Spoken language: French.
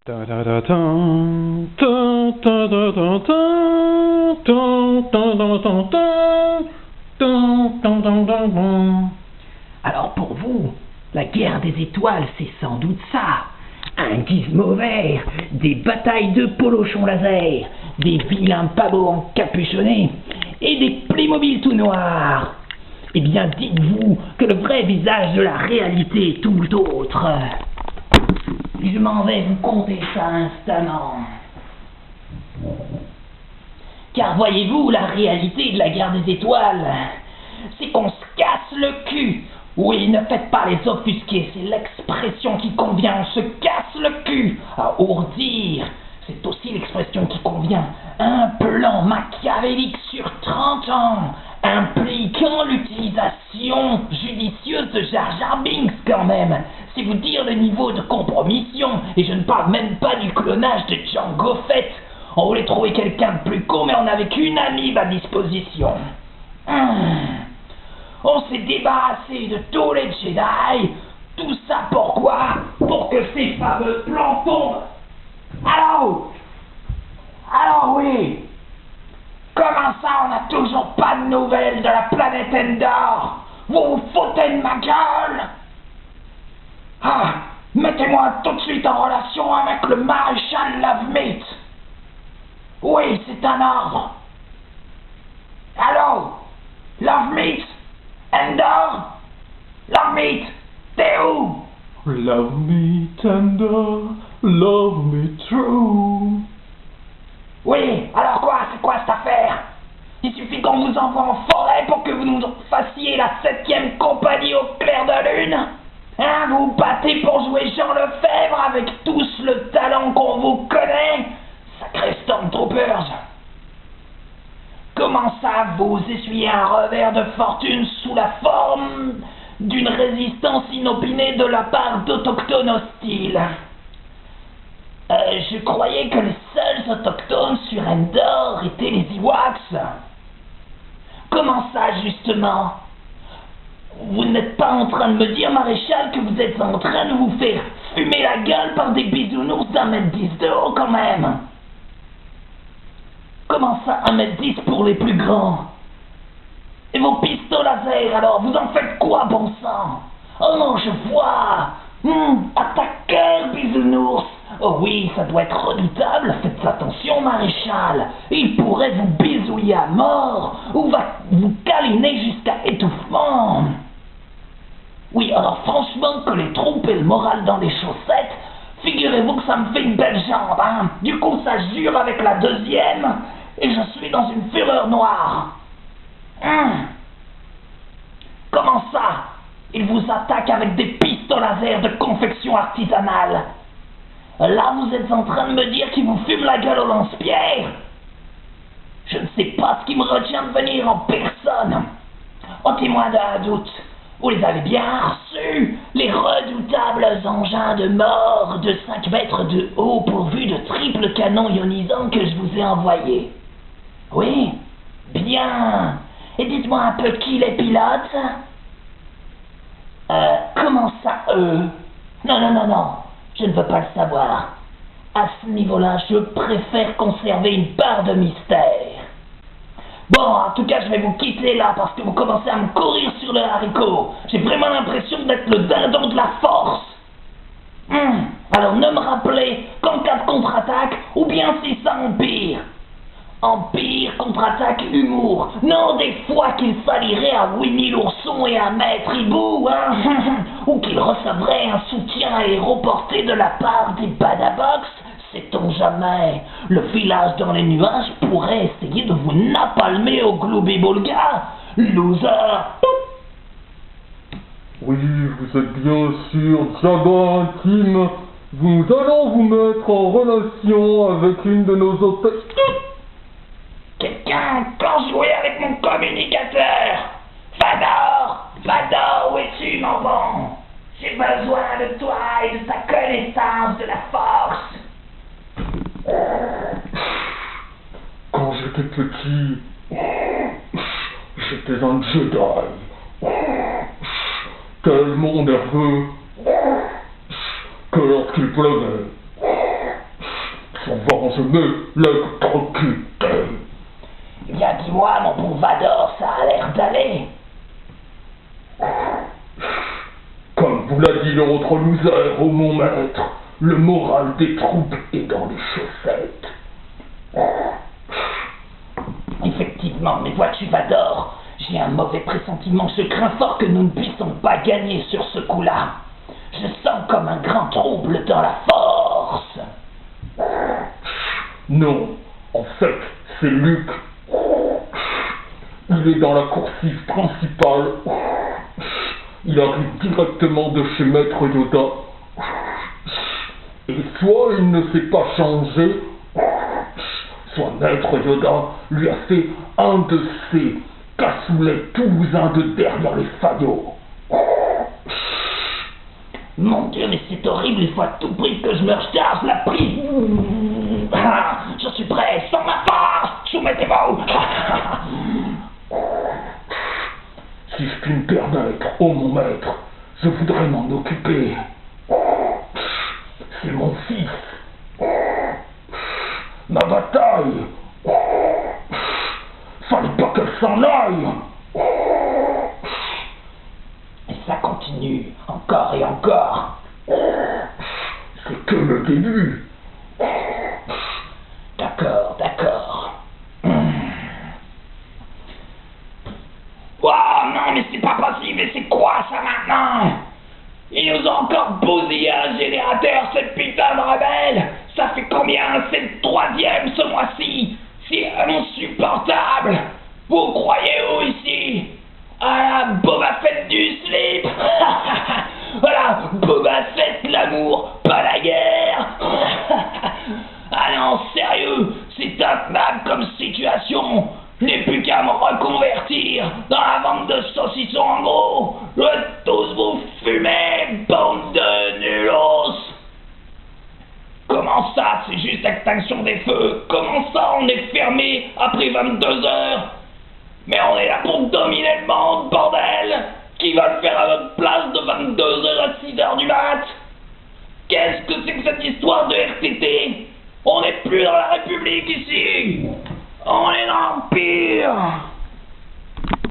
Da da da dun, dun, dun, dun, dun, dun, dun, dun, dun, dun, dun, dun, dun, dun. Alors pour vous, la guerre des étoiles, c'est sans doute ça. Un gizmo vert, des batailles de polochons laser, des vilains pavots encapuchonnés et des Playmobil tout noirs. Eh bien, dites-vous que le vrai visage de la réalité est tout autre. Je m'en vais vous conter ça instamment. Car voyez-vous, la réalité de la guerre des étoiles, c'est qu'on se casse le cul. Oui, ne faites pas les offusqués, c'est l'expression qui convient, on se casse le cul. À ourdir, c'est aussi l'expression qui convient. Un plan machiavélique sur 30 ans, impliquant l'utilisation judicieuse de Jar Jar Binks quand même. C'est vous dire le niveau de compromission, et je ne parle même pas du clonage de Jango Fett. On voulait trouver quelqu'un de plus con, mais on n'avait qu'une amibe à disposition. On s'est débarrassé de tous les Jedi. Tout ça pourquoi? Pour que ces fameux plans tombent. Alors oui. Comment ça, on n'a toujours pas de nouvelles de la planète Endor? Vous vous foutez de ma gueule? Ah, mettez-moi tout de suite en relation avec le maréchal Lovemeat. Oui, c'est un ordre. Allô? Lovemeat? Endor? Lovemeat? T'es où? Love me tender, love me true. Oui, alors quoi? C'est quoi cette affaire? Il suffit qu'on vous envoie en forêt pour que vous nous fassiez la 7e compagnie au clair de lune? Hein, vous vous battez pour jouer Jean Lefebvre avec tous le talent qu'on vous connaît? Sacré Stormtroopers! Comment ça, vous essuyez un revers de fortune sous la forme d'une résistance inopinée de la part d'autochtones hostiles? Je croyais que les seuls autochtones sur Endor étaient les Ewoks. Comment ça, justement? Vous n'êtes pas en train de me dire, maréchal, que vous êtes en train de vous faire fumer la gueule par des bisounours d'1m10 de haut, quand même? Comment ça, 1m10 pour les plus grands? Et vos pistolets laser, alors, vous en faites quoi, bon sang? Oh non, je vois. Attaqueur, bisounours. Oh oui, ça doit être redoutable, faites attention, maréchal. Il pourrait vous bisouiller à mort, ou va vous câliner jusqu'à étouffement. Oui, alors franchement, que les troupes et le moral dans les chaussettes, figurez-vous que ça me fait une belle jambe, hein. Du coup, ça jure avec la 2e, et je suis dans une fureur noire. Comment ça? Ils vous attaquent avec des pistolets laser de confection artisanale. Là, vous êtes en train de me dire qu'ils vous fument la gueule au lance-pierre? Je ne sais pas ce qui me retient de venir en personne. Au témoin d'un doute, vous les avez bien reçus, les redoutables engins de mort de 5 mètres de haut pourvus de triple canon ionisant que je vous ai envoyés. Oui, bien. Et dites-moi un peu qui les pilote? Comment ça, eux? Non. Je ne veux pas le savoir. À ce niveau-là, je préfère conserver une part de mystère. Bon, en tout cas, je vais vous quitter là parce que vous commencez à me courir sur le haricot. J'ai vraiment l'impression d'être le dindon de la force. Alors ne me rappelez qu'en cas de contre-attaque, ou bien si ça empire. Empire, contre-attaque, humour. Non, des fois qu'il s'allierait à Winnie l'ourson et à Maître Hibou, hein. Ou qu'il recevrait un soutien aéroporté de la part des Badabox, sait-on jamais. Le village dans les nuages pourrait essayer de vous napalmer au Glooby-Boulga. Loser. Oui, vous êtes bien sûr Jabba intime. Nous allons vous mettre en relation avec une de nos hôtesses. Quelqu'un quand jouer avec mon communicateur? Vador, où es-tu, mon bon? J'ai besoin de toi et de ta connaissance de la force. Quand j'étais petit, j'étais un Jedi. Tellement nerveux que lorsqu'il pleuvait, je me l'électrocuter. Eh bien, dis-moi, mon bon Vador, ça a l'air d'aller. Comme vous l'a dit l'autre loser, ô mon maître, le moral des troupes est dans les chaussettes. Effectivement, mais vois-tu, Vador, j'ai un mauvais pressentiment. Je crains fort que nous ne puissions pas gagner sur ce coup-là. Je sens comme un grand trouble dans la force. Non, en fait, c'est Luke. Il est dans la coursive principale. Il arrive directement de chez Maître Yoda. Et soit il ne s'est pas changé, soit Maître Yoda lui a fait un de ses cassoulets toulousains de derrière les fagots. Mon Dieu, mais c'est horrible, il faut à tout prix que je me recharge la prise. Ah, je suis prêt, sans ma force, soumettez-vous. Si je puis me permettre, ô mon maître, je voudrais m'en occuper. C'est mon fils. Ma bataille. Fallait pas qu'elle s'en aille. Et ça continue, encore et encore. C'est que le début. D'accord, d'accord. Wow, non, mais c'est pas possible, mais c'est quoi ça maintenant? Ils nous ont encore bousillé un générateur, cette putain de rebelle. Ça fait combien? C'est le 3e ce mois-ci. C'est insupportable. Vous croyez où ici? À la Boba Fett du slip. Voilà, Boba Fett l'amour, pas la guerre. Ah non, sérieux, c'est intenable comme situation. Je n'ai plus qu'à me reconvertir dans la vente de saucissons en gros. Je vais tous vous fumer, bande de nulos. Comment ça, c'est juste extinction des feux? Comment ça, on est fermé après 22 heures? Mais on est là pour dominer le monde, bordel! Qui va le faire à notre place de 22h à 6h du mat? Qu'est-ce que c'est que cette histoire de RTT? On n'est plus dans la République ici! On est dans l'Empire!